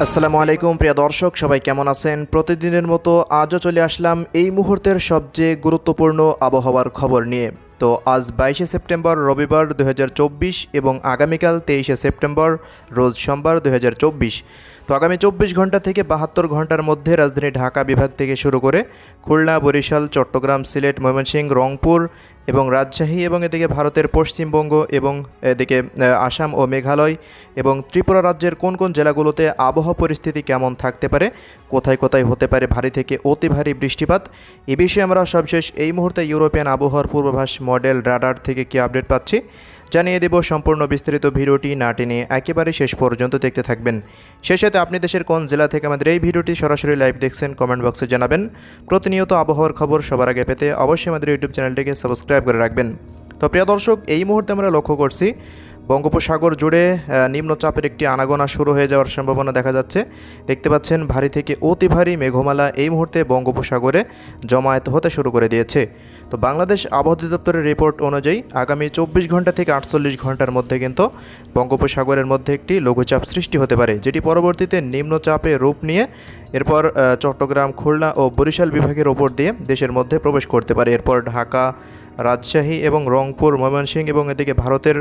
আসসালামু আলাইকুম প্রিয় দর্শক, সবাই কেমন আছেন? প্রতিদিনের মতো আজও চলে আসলাম এই মুহূর্তের সবচেয়ে গুরুত্বপূর্ণ আবহাওয়ার খবর নিয়ে। তো আজ 22শে সেপ্টেম্বর রবিবার 2024 এবং আগামীকাল 23শে সেপ্টেম্বর রোজ সোমবার 2024। তো আগামী 24 ঘন্টা থেকে 72 ঘন্টার মধ্যে রাজধানী ঢাকা বিভাগ থেকে শুরু করে খুলনা, বরিশাল, চট্টগ্রাম, সিলেট, ময়মনসিংহ, রংপুর এবং রাজশাহী এবং এদিকে ভারতের পশ্চিমবঙ্গ এবং এদিকে আসাম ও মেঘালয় এবং ত্রিপুরা রাজ্যের কোন কোন জেলাগুলোতে আবহাওয়া পরিস্থিতি কেমন থাকতে পারে, কোথায় কোথায় হতে পারে ভারী থেকে অতি ভারী বৃষ্টিপাত, এ বিষয়ে আমরা সবশেষ এই মুহূর্তে ইউরোপিয়ান আবহাওয়ার পূর্বাভাস মডেল রাডার থেকে কি আপডেট পাচ্ছি জানিয়ে দেব। সম্পূর্ণ বিস্তারিত ভিডিওটি না টেনে একেবারে শেষ পর্যন্ত দেখতে থাকবেন। সেই সাথে আপনি দেশের কোন জেলা থেকে আমাদের এই ভিডিওটি সরাসরি লাইভ দেখছেন কমেন্ট বক্সে জানাবেন। প্রতিনিয়ত আবহাওয়ার খবর সবার আগে পেতে অবশ্যই আমাদের ইউটিউব চ্যানেলটিকে সাবস্ক্রাইব করে রাখবেন। তো প্রিয় দর্শক, এই মুহূর্তে আমরা লক্ষ্য করছি বঙ্গোপসাগর জুড়ে নিম্নচাপের একটি আনাগোনা শুরু হয়ে যাওয়ার সম্ভাবনা দেখা যাচ্ছে। দেখতে পাচ্ছেন ভারী থেকে অতি ভারী মেঘমালা এই মুহূর্তে বঙ্গোপসাগরে জমায়েত হতে শুরু করে দিয়েছে। তো বাংলাদেশ আবহাওয়া অধিদপ্তরের রিপোর্ট অনুযায়ী আগামী 24 ঘন্টা থেকে 48 ঘন্টার মধ্যে কিন্তু বঙ্গোপসাগরের মধ্যে একটি লঘুচাপ সৃষ্টি হতে পারে, যেটি পরবর্তীতে নিম্নচাপে রূপ নিয়ে এরপর চট্টগ্রাম, খুলনা ও বরিশাল বিভাগের ওপর দিয়ে দেশের মধ্যে প্রবেশ করতে পারে। এরপর ঢাকা, রাজশাহী এবং রংপুর, ময়মনসিংহ এবং এদিকে ভারতের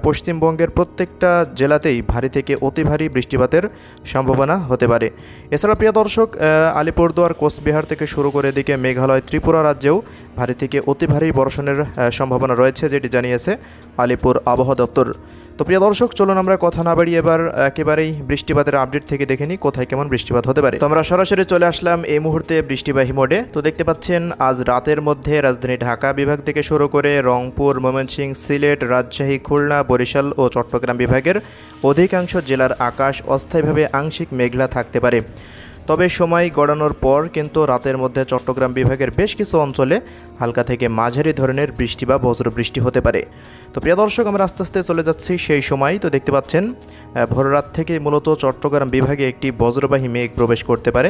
পশ্চিমবঙ্গের প্রত্যেকটা জেলাতেই ভারী থেকে অতি ভারী বৃষ্টিপাতের সম্ভাবনা হতে পারে। এছাড়া প্রিয় দর্শক, আলিপুরদুয়ার, কোচবিহার থেকে শুরু করে এদিকে মেঘালয়, ত্রিপুরা রাজ্যেও ভারী থেকে অতি ভারী বর্ষণের সম্ভাবনা রয়েছে, যেটি জানিয়েছে আলিপুর আবহাওয়া দপ্তর। তো প্রিয় দর্শক, চলুন আমরা কথা না বাড়িয়ে এবার একেবারেই বৃষ্টিপাতের আপডেট থেকে দেখে নিই কোথায় কেমন বৃষ্টিপাত হতে পারে। তো আমরা সরাসরি চলে আসলাম এই মুহূর্তে বৃষ্টিবাহী মোডে। তো দেখতে পাচ্ছেন আজ রাতের মধ্যে রাজধানী ঢাকা বিভাগ থেকে শুরু করে রংপুর, ময়মনসিংহ, সিলেট, রাজশাহী, খুলনা, বরিশাল ও চট্টগ্রাম বিভাগের অধিকাংশ জেলার আকাশ অস্থায়ীভাবে আংশিক মেঘলা থাকতে পারে। তবে সময় গড়ানোর পর কিন্তু রাতের মধ্যে চট্টগ্রাম বিভাগের বেশ কিছু অঞ্চলে হালকা থেকে মাঝারি ধরনের বৃষ্টি বা বজ্রবৃষ্টি হতে পারে। তো প্রিয় দর্শক, আমরা আস্তে আস্তে চলে যাচ্ছি সেই সময়। তো দেখতে পাচ্ছেন ভোররাত থেকে মূলত চট্টগ্রাম বিভাগে একটি বজ্রবাহী মেঘ প্রবেশ করতে পারে।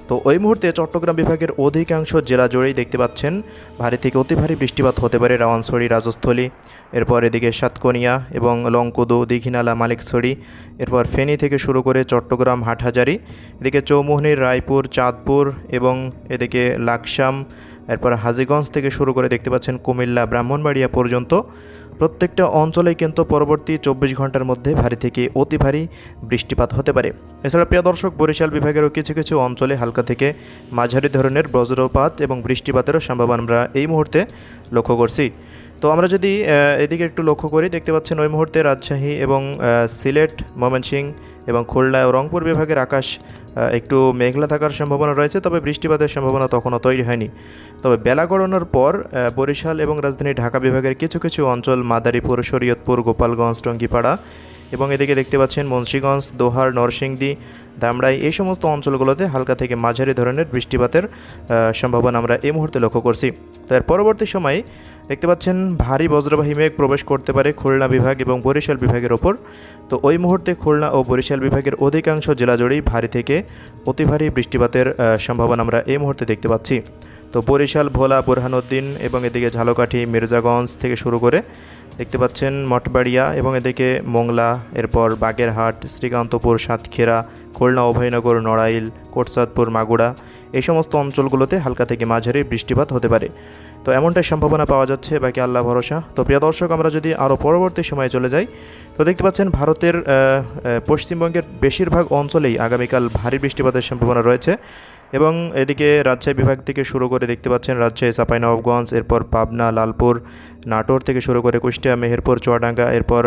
তো ওই মুহূর্তে চট্টগ্রাম বিভাগের অধিকাংশ জেলা জুড়েই দেখতে পাচ্ছেন ভারী থেকে অতি ভারী বৃষ্টিপাত হতে পারে। রাওয়ানছড়ি, রাজস্থলী, এরপর এদিকে সাতকনিয়া এবং লংকুদু, দীঘিনালা, মালিকছড়ি, এরপর ফেনী থেকে শুরু করে চট্টগ্রাম, হাটহাজারি, এদিকে চৌমুহনী, রায়পুর, চাঁদপুর এবং এদিকে লাকসাম, এরপর হাজীগঞ্জ থেকে শুরু করে দেখতে পাচ্ছেন কুমিল্লা, ব্রাহ্মণবাড়িয়া পর্যন্ত প্রত্যেকটা অঞ্চলেই কিন্তু পরবর্তী 24 ঘন্টার মধ্যে ভারী থেকে অতি ভারী বৃষ্টিপাত হতে পারে। এছাড়া প্রিয় দর্শক, বরিশাল বিভাগেরও কিছু কিছু অঞ্চলে হালকা থেকে মাঝারি ধরনের বজ্রপাত এবং বৃষ্টিপাতেরও সম্ভাবনা আমরা এই মুহূর্তে লক্ষ্য করছি। তো আমরা যদি এদিকে একটু লক্ষ্য করি, দেখতে পাচ্ছেন ওই মুহূর্তে রাজশাহী এবং সিলেট, ময়মনসিংহ এবং খুলনা ও রংপুর বিভাগের আকাশ একটু মেঘলা থাকার সম্ভাবনা রয়েছে, তবে বৃষ্টিপাতের সম্ভাবনা তখনও তৈরি হয়নি। তবে বেলা গড়ানোর পর বরিশাল এবং রাজধানী ঢাকা বিভাগের কিছু কিছু অঞ্চল, মাদারীপুর, শরীয়তপুর, গোপালগঞ্জ, টঙ্গীপাড়া এবং এদিকে দেখতে পাচ্ছেন মুন্সিগঞ্জ, দোহার, নরসিংদী, ধামরাই, এই সমস্ত অঞ্চলগুলোতে হালকা থেকে মাঝারি ধরনের বৃষ্টিপাতের সম্ভাবনা আমরা এই মুহূর্তে লক্ষ্য করছি। তো এর পরবর্তী সময়ে দেখতে পাচ্ছেন ভারী বজ্রবাহী মেঘ প্রবেশ করতে পারে খুলনা বিভাগ এবং বরিশাল বিভাগের ওপর। তো ওই মুহূর্তে খুলনা ও বরিশাল বিভাগের অধিকাংশ জেলা জুড়েই ভারী থেকে অতি ভারী বৃষ্টিপাতের সম্ভাবনা আমরা এই মুহূর্তে দেখতে পাচ্ছি। তো বরিশাল, ভোলা, বুরহানুদ্দিন এবং এদিকে ঝালকাঠি, মির্জাগঞ্জ থেকে শুরু করে দেখতে পাচ্ছেন মঠবাড়িয়া এবং এদিকে মোংলা, এরপর বাগেরহাট, শ্রীকান্তপুর, সাতক্ষীরা, খুলনা, অভয়নগর, নড়াইল, কোটচাঁদপুর, মাগুরা, এই সমস্ত অঞ্চলগুলোতে হালকা থেকে মাঝারি বৃষ্টিপাত হতে পারে। তো এমনটাই সম্ভাবনা পাওয়া যাচ্ছে, বাকি আল্লাহ ভরসা। তো প্রিয় দর্শক, আমরা যদি আরও পরবর্তী সময়ে চলে যাই, তো দেখতে পাচ্ছেন ভারতের পশ্চিমবঙ্গের বেশিরভাগ অঞ্চলেই আগামীকাল ভারী বৃষ্টিপাতের সম্ভাবনা রয়েছে এবং এদিকে রাজশাহী বিভাগ থেকে শুরু করে দেখতে পাচ্ছেন রাজশাহী, চাঁপাইনবাবগঞ্জ, এরপর পাবনা, লালপুর, নাটোর থেকে শুরু করে কুষ্টিয়া, মেহেরপুর, চুয়াডাঙ্গা, এরপর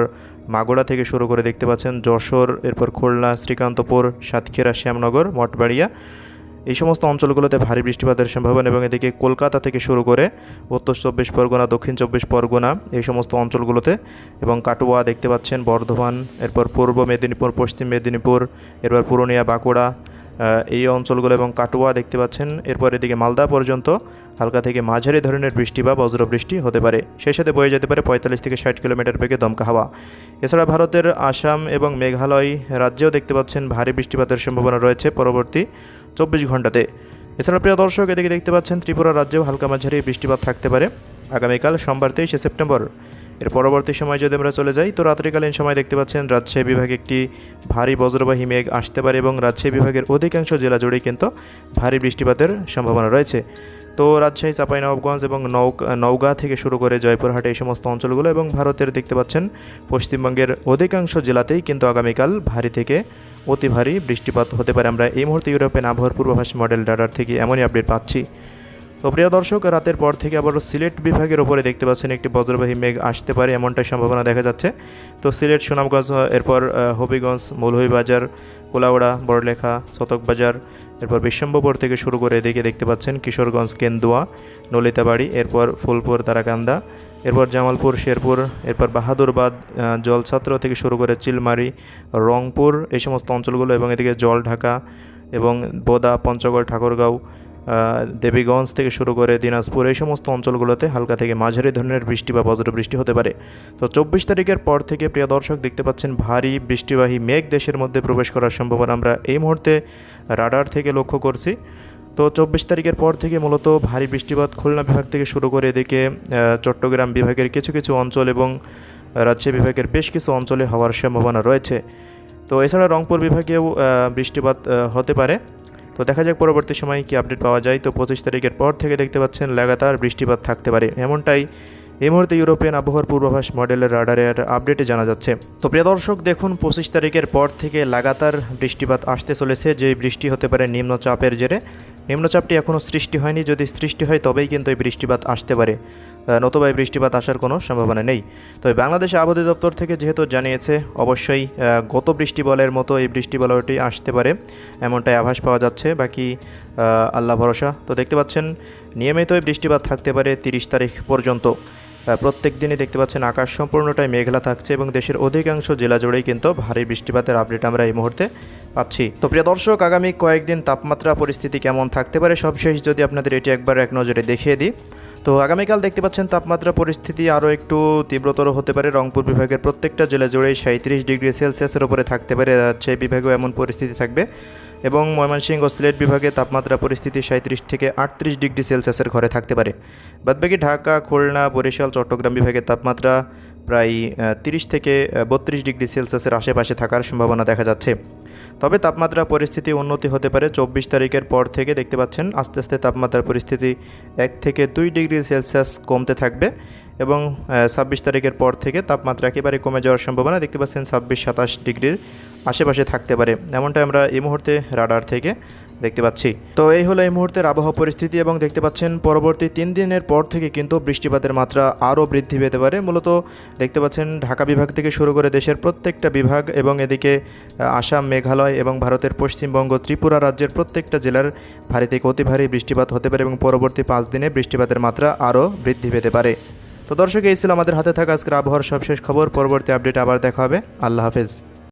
মাগুরা থেকে শুরু করে দেখতে পাচ্ছেন যশোর, এরপর খুলনা, শ্রীকান্তপুর, সাতক্ষীরা, শ্যামনগর, মঠবাড়িয়া, এই সমস্ত অঞ্চলগুলোতে ভারী বৃষ্টিপাতের সম্ভাবনা এবং এদিকে কলকাতা থেকে শুরু করে উত্তর 24 পরগনা, দক্ষিণ 24 পরগনা, এই সমস্ত অঞ্চলগুলোতে এবং কাটোয়া দেখতে পাচ্ছেন, বর্ধমান, এরপর পূর্ব মেদিনীপুর, পশ্চিম মেদিনীপুর, এরপর পুরুলিয়া, বাঁকুড়া, এই অঞ্চলগুলো এবং কাটোয়া দেখতে পাচ্ছেন, এরপর এদিকে মালদা পর্যন্ত হালকা থেকে মাঝারি ধরনের বৃষ্টি বা বজ্রবৃষ্টি হতে পারে। সেই সাথে বয়ে যেতে পারে 45 থেকে 60 কিলোমিটার বেগে দমকা হাওয়া। এছাড়া ভারতের আসাম এবং মেঘালয় রাজ্যেও দেখতে পাচ্ছেন ভারী বৃষ্টিপাতের সম্ভাবনা রয়েছে পরবর্তী 24 ঘন্টাতে। এছাড়া প্রিয় দর্শক, এদিকে দেখতে পাচ্ছেন ত্রিপুরা রাজ্যেও হালকা মাঝারি বৃষ্টিপাত থাকতে পারে আগামীকাল সোমবার 23শে সেপ্টেম্বর। এর পরবর্তী সময় যদি আমরা চলে যাই, তো রাত্রিকালীন সময় দেখতে পাচ্ছেন রাজশাহী বিভাগে একটি ভারী বজ্রবাহী মেঘ আসতে পারে এবং রাজশাহী বিভাগের অধিকাংশ জেলা জুড়েই কিন্তু ভারী বৃষ্টিপাতের সম্ভাবনা রয়েছে। তো রাজশাহী, চাঁপাইনবাবগঞ্জ এবং নওগাঁ থেকে শুরু করে জয়পুরহাট এই সমস্ত অঞ্চলগুলো এবং ভারতের দেখতে পাচ্ছেন পশ্চিমবঙ্গের অধিকাংশ জেলাতেই কিন্তু আগামীকাল ভারী থেকে অতি ভারী বৃষ্টিপাত হতে পারে। আমরা এই মুহূর্তে ইউরোপিয়ান আবহাওয়ার পূর্বাভাস মডেল রাডার থেকে এমনই আপডেট পাচ্ছি। তো প্রিয় দর্শক, রাতের পর থেকে আবারও সিলেট বিভাগের উপরে দেখতে পাচ্ছেন একটি বজ্রবাহী মেঘ আসতে পারে, এমনটাই সম্ভাবনা দেখা যাচ্ছে। তো সিলেট, সুনামগঞ্জ, এরপর হবিগঞ্জ, মৌলভীবাজার, কোলাউড়া, বড়লেখা, শতকবাজার, এরপর বিশ্বম্ভরপুর থেকে শুরু করে এদিকে দেখতে পাচ্ছেন কিশোরগঞ্জ, কেন্দুয়া, নলিতাবাড়ি, এরপর ফুলপুর, তারাকান্দা, এরপর জামালপুর, শেরপুর, এরপর বাহাদুরবাদ, জলছাত্র থেকে শুরু করে চিলমারি, রংপুর এই সমস্ত অঞ্চলগুলো এবং এদিকে জলঢাকা এবং বোদা, পঞ্চগড়, ঠাকুরগাঁও, দেবীগঞ্জ থেকে শুরু করে দিনাজপুর এই সমস্ত অঞ্চলগুলোতে হালকা থেকে মাঝারি ধরনের বৃষ্টি বা বজ্রবৃষ্টি হতে পারে। তো 24 তারিখের পর থেকে প্রিয় দর্শক দেখতে পাচ্ছেন ভারী বৃষ্টিবাহী মেঘ দেশের মধ্যে প্রবেশ করার সম্ভাবনা আমরা এই মুহূর্তে রাডার থেকে লক্ষ্য করছি। তো 24 তারিখের পর থেকে মূলত ভারী বৃষ্টিপাত খুলনা বিভাগ থেকে শুরু করে এদিকে চট্টগ্রাম বিভাগের কিছু কিছু অঞ্চল এবং রাজশাহী বিভাগের বেশ কিছু অঞ্চলে হওয়ার সম্ভাবনা রয়েছে। তো এছাড়া রংপুর বিভাগেও বৃষ্টিপাত হতে পারে। তো দেখা যাক পরবর্তী সময় কি আপডেট পাওয়া যায়। তো 25 তারিখের পর থেকে দেখতে পাচ্ছেন লাগাতার বৃষ্টিপাত থাকতে পারে, এমনটাই এই মুহূর্তে ইউরোপিয়ান আবহাওয়ার পূর্বাভাস মডেলের রাডারের আপডেটে জানা যাচ্ছে। তো প্রিয় দর্শক দেখুন, 25 তারিখের পর থেকে লাগাতার বৃষ্টিপাত আসতে চলেছে, যে বৃষ্টি হতে পারে নিম্নচাপের জেরে। নিম্নচাপটি এখনও সৃষ্টি হয়নি, যদি সৃষ্টি হয় তবেই কিন্তু এই বৃষ্টিপাত আসতে পারে, নতুবা এই বৃষ্টিপাত আসার কোনো সম্ভাবনা নেই। তবে বাংলাদেশ আবহাওয়া দপ্তর থেকে যেহেতু জানিয়েছে, অবশ্যই গত বৃষ্টিবলয়ের মতো এই বৃষ্টিবলয়টি আসতে পারে, এমনটাই আভাস পাওয়া যাচ্ছে। বাকি আল্লাহ ভরসা। তো দেখতে পাচ্ছেন নিয়মিতই বৃষ্টিপাত থাকতে পারে 30 তারিখ পর্যন্ত। প্রত্যেক দিনই দেখতে পাচ্ছেন আকাশ সম্পূর্ণটাই মেঘলা থাকছে এবং দেশের অধিকাংশ জেলা জুড়েই কিন্তু ভারী বৃষ্টিপাতের আপডেট আমরা এই মুহূর্তে পাচ্ছি। তো প্রিয় দর্শক, আগামী কয়েকদিন তাপমাত্রা পরিস্থিতি কেমন থাকতে পারে সবশেষ যদি আপনাদের এটি একবার এক নজরে দেখিয়ে দিই। তো আগামীকাল দেখতে পাচ্ছেন তাপমাত্রা পরিস্থিতি আরও একটু তীব্রতর হতে পারে। রংপুর বিভাগের প্রত্যেকটা জেলা জুড়েই 37 ডিগ্রি সেলসিয়াসের উপরে থাকতে পারে, সেই বিভাগেও এমন পরিস্থিতি থাকবে। এবং ময়মনসিংহ ও সিলেট বিভাগে তাপমাত্রা পরিস্থিতি 37 থেকে 38 ডিগ্রি সেলসিয়াসের ঘরে থাকতে পারে। বাদবাকি ঢাকা, খুলনা, বরিশাল, চট্টগ্রাম বিভাগের তাপমাত্রা প্রায় 30 থেকে 32 ডিগ্রি সেলসিয়াসের আশেপাশে থাকার সম্ভাবনা দেখা যাচ্ছে। তবে তাপমাত্রা পরিস্থিতি উন্নতি হতে পারে 24 তারিখের পর থেকে। দেখতে পাচ্ছেন আস্তে আস্তে তাপমাত্রার পরিস্থিতি 1 থেকে 2 ডিগ্রি সেলসিয়াস কমতে থাকবে এবং 26 তারিখের পর থেকে তাপমাত্রা একেবারে কমে যাওয়ার সম্ভাবনা দেখতে পাচ্ছেন 26-27 ডিগ্রির আশেপাশে থাকতে পারে, এমনটা আমরা এই মুহূর্তে রাডার থেকে দেখতে পাচ্ছি। তো এই হলো এই মুহূর্তের আবহাওয়া পরিস্থিতি এবং দেখতে পাচ্ছেন পরবর্তী 3 দিনের পর থেকে কিন্তু বৃষ্টিপাতের মাত্রা আরও বৃদ্ধি পেতে পারে। মূলত দেখতে পাচ্ছেন ঢাকা বিভাগ থেকে শুরু করে দেশের প্রত্যেকটা বিভাগ এবং এদিকে আসাম, মেঘালয় এবং ভারতের পশ্চিমবঙ্গ, ত্রিপুরা রাজ্যের প্রত্যেকটা জেলার ভারী থেকে অতি ভারী বৃষ্টিপাত হতে পারে এবং পরবর্তী 5 দিনে বৃষ্টিপাতের মাত্রা আরও বৃদ্ধি পেতে পারে। তো দর্শক, এই ছিল আমাদের হাতে থাকা আজকের আবহাওয়ার সবশেষ খবর। পরবর্তী আপডেট আবার দেখা হবে। আল্লাহ হাফেজ।